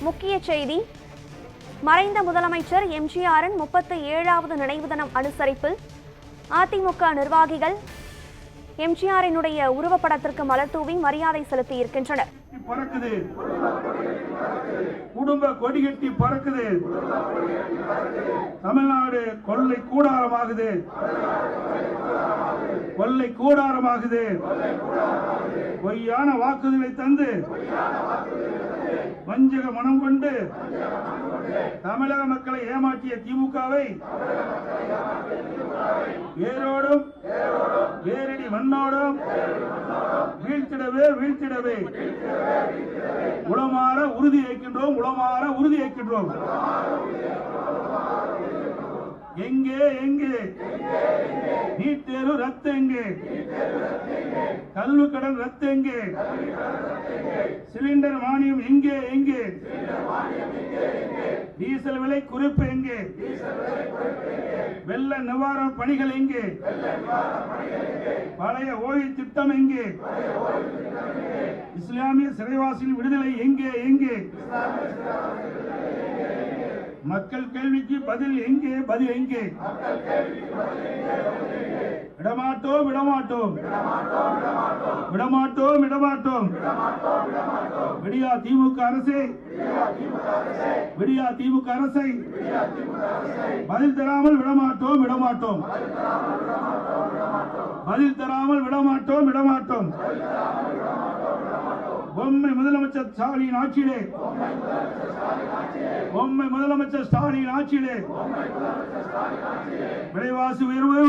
முக்கிய செய்தி. மறைந்த முதலமைச்சர் எம்ஜிஆரின் 37வது நினைவு தினம் அனுசரிப்பில் அதிமுக நிர்வாகிகள் எம்ஜிஆரினுடைய உருவப்படத்திற்கு மலர் தூவி மரியாதை செலுத்தி இருக்கின்றனர். குடும்ப கொடி கட்டி பறக்குது. தமிழ்நாடு கொள்ளை கூடாரமாகுது. கொள்ளை கூடாரமாகுது. பொய்யான வாக்குறுதிகளை தந்து வஞ்சக மனம் கொண்டு தமிழக மக்களை ஏமாற்றிய திமுகவை வேரோடும் வேரடி மண்ணோடும் வீழ்த்திடவே உளமாற உறுதி ஏற்கின்றோம். எங்கே நீட் தேர்வு ரத்து எங்கே? கல்வி கடன் ரத்து எங்கே? சிலிண்டர் மானியம் எங்கே? டீசல் விலை குறைப்பு எங்கே? வெள்ள நிவாரண பணிகள் எங்கே? பழைய ஓய்வு திட்டம் எங்கே? இஸ்லாமிய சிறைவாசியின் விடுதலை எங்கே? மக்கள் கேள்விக்கு பதில் எங்கே? விடமாட்டோம். விடியா திமுக அரசை பதில் தராமல் விடமாட்டோம். பொம்மை முதலமைச்சர் ஸ்டாலின் ஆட்சியிலே விலைவாசி உயர்வு.